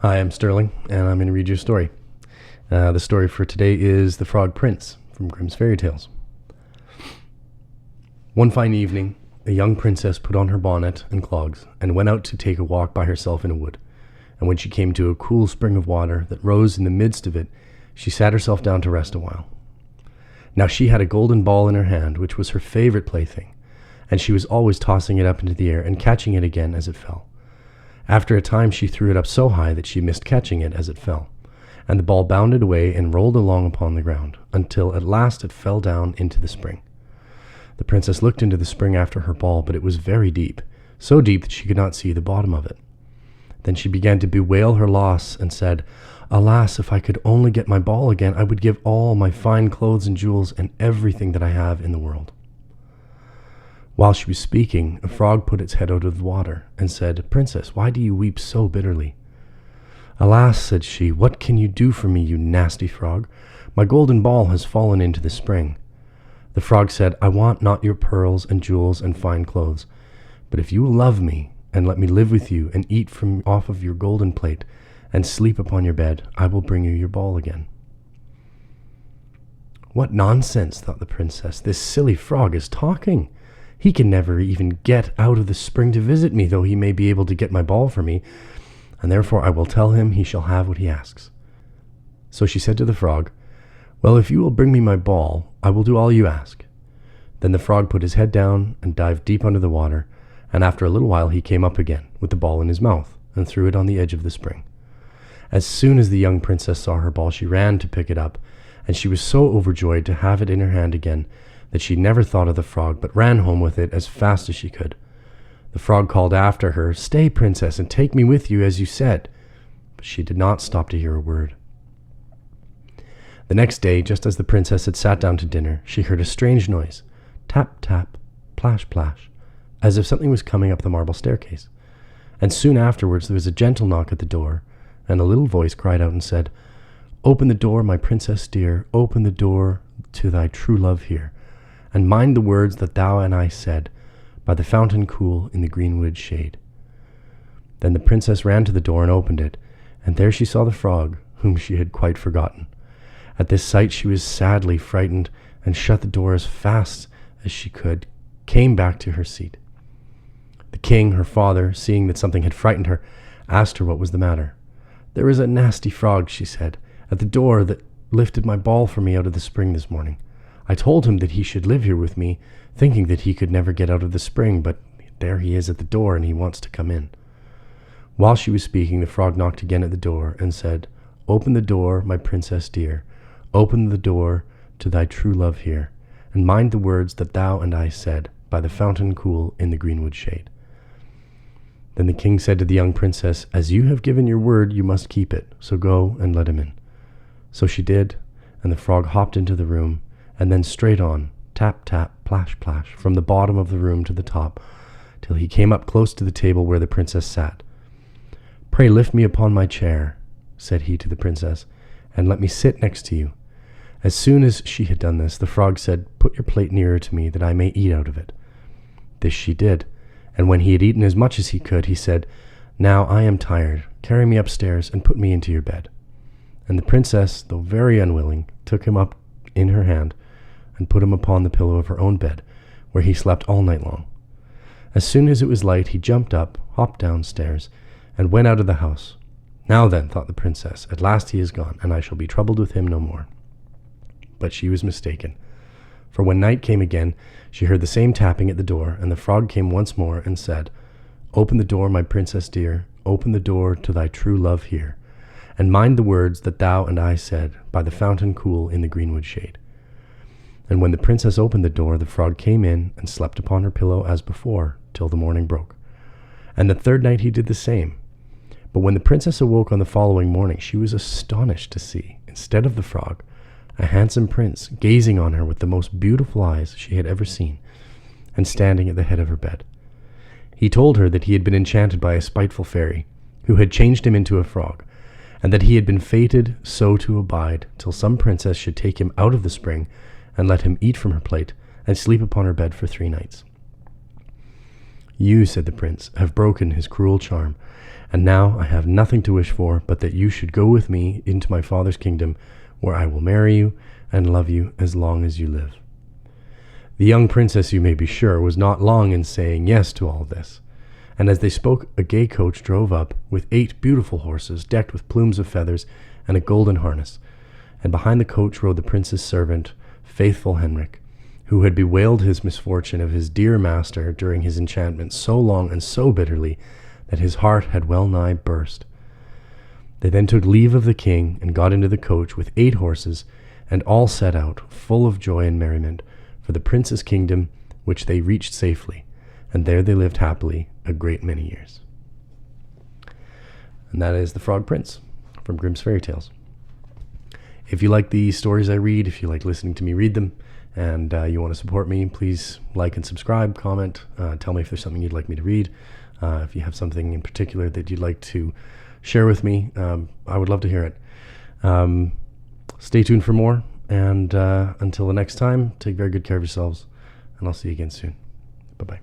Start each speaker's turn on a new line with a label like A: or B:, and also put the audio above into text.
A: Hi, I'm Sterling, and I'm going to read you a story. The story for today is The Frog Prince from Grimm's Fairy Tales. One fine evening, a young princess put on her bonnet and clogs and went out to take a walk by herself in a wood. And when she came to a cool spring of water that rose in the midst of it, she sat herself down to rest a while. Now she had a golden ball in her hand, which was her favorite plaything, and she was always tossing it up into the air and catching it again as it fell. After a time she threw it up so high that she missed catching it as it fell, and the ball bounded away and rolled along upon the ground, until at last it fell down into the spring. The princess looked into the spring after her ball, but it was very deep, so deep that she could not see the bottom of it. Then she began to bewail her loss and said, "Alas, if I could only get my ball again, I would give all my fine clothes and jewels and everything that I have in the world." While she was speaking, a frog put its head out of the water and said, "Princess, why do you weep so bitterly?" "Alas," said she, "what can you do for me, you nasty frog? My golden ball has fallen into the spring." The frog said, "I want not your pearls and jewels and fine clothes, but if you will love me and let me live with you and eat from off of your golden plate and sleep upon your bed, I will bring you your ball again." "What nonsense," thought the princess. "This silly frog is talking. He can never even get out of the spring to visit me, though he may be able to get my ball for me, and therefore I will tell him he shall have what he asks." So she said to the frog, "Well, if you will bring me my ball, I will do all you ask." Then the frog put his head down and dived deep under the water, and after a little while he came up again with the ball in his mouth and threw it on the edge of the spring. As soon as the young princess saw her ball, she ran to pick it up, and she was so overjoyed to have it in her hand again that she never thought of the frog, but ran home with it as fast as she could. The frog called after her, "Stay, princess, and take me with you as you said." But she did not stop to hear a word. The next day, just as the princess had sat down to dinner, she heard a strange noise, tap, tap, plash, plash, as if something was coming up the marble staircase. And soon afterwards there was a gentle knock at the door, and a little voice cried out and said, "Open the door, my princess dear, open the door to thy true love here, and mind the words that thou and I said, by the fountain cool in the greenwood shade." Then the princess ran to the door and opened it, and there she saw the frog, whom she had quite forgotten. At this sight she was sadly frightened, and shut the door as fast as she could, came back to her seat. The king, her father, seeing that something had frightened her, asked her what was the matter. "There is a nasty frog," she said, "at the door that lifted my ball for me out of the spring this morning. I told him that he should live here with me, thinking that he could never get out of the spring, but there he is at the door, and he wants to come in." While she was speaking, the frog knocked again at the door and said, "Open the door, my princess dear, open the door to thy true love here, and mind the words that thou and I said, by the fountain cool in the greenwood shade." Then the king said to the young princess, "As you have given your word, you must keep it, so go and let him in." So she did, and the frog hopped into the room, and then straight on, tap, tap, plash, plash, from the bottom of the room to the top, till he came up close to the table where the princess sat. "Pray lift me upon my chair," said he to the princess, "and let me sit next to you." As soon as she had done this, the frog said, "Put your plate nearer to me, that I may eat out of it." This she did, and when he had eaten as much as he could, he said, "Now I am tired. Carry me upstairs and put me into your bed." And the princess, though very unwilling, took him up in her hand and put him upon the pillow of her own bed, where he slept all night long. As soon as it was light, he jumped up, hopped downstairs, and went out of the house. "Now then," thought the princess, "at last he is gone, and I shall be troubled with him no more." But she was mistaken, for when night came again, she heard the same tapping at the door, and the frog came once more and said, "Open the door, my princess dear, open the door to thy true love here, and mind the words that thou and I said, by the fountain cool in the greenwood shade." And when the princess opened the door, the frog came in and slept upon her pillow as before, till the morning broke. And the third night he did the same. But when the princess awoke on the following morning, she was astonished to see, instead of the frog, a handsome prince gazing on her with the most beautiful eyes she had ever seen, and standing at the head of her bed. He told her that he had been enchanted by a spiteful fairy, who had changed him into a frog, and that he had been fated so to abide till some princess should take him out of the spring and let him eat from her plate and sleep upon her bed for 3 nights. "You," said the prince, "have broken his cruel charm, And now I have nothing to wish for but that you should go with me into my father's kingdom, where I will marry you and love you as long as you live." The young princess, you may be sure, was not long in saying yes to all this. And as they spoke, a gay coach drove up with 8 beautiful horses decked with plumes of feathers and a golden harness. And behind the coach rode the prince's servant, faithful Henrik, who had bewailed his misfortune of his dear master during his enchantment so long and so bitterly that his heart had well nigh burst. They then took leave of the king and got into the coach with 8 horses, and all set out, full of joy and merriment, for the prince's kingdom, which they reached safely, and there they lived happily a great many years. And that is The Frog Prince from Grimm's Fairy Tales. If you like the stories I read, if you like listening to me read them, and you want to support me, please like and subscribe, comment, tell me if there's something you'd like me to read. If you have something in particular that you'd like to share with me, I would love to hear it. Stay tuned for more, and until the next time, take very good care of yourselves, and I'll see you again soon. Bye-bye.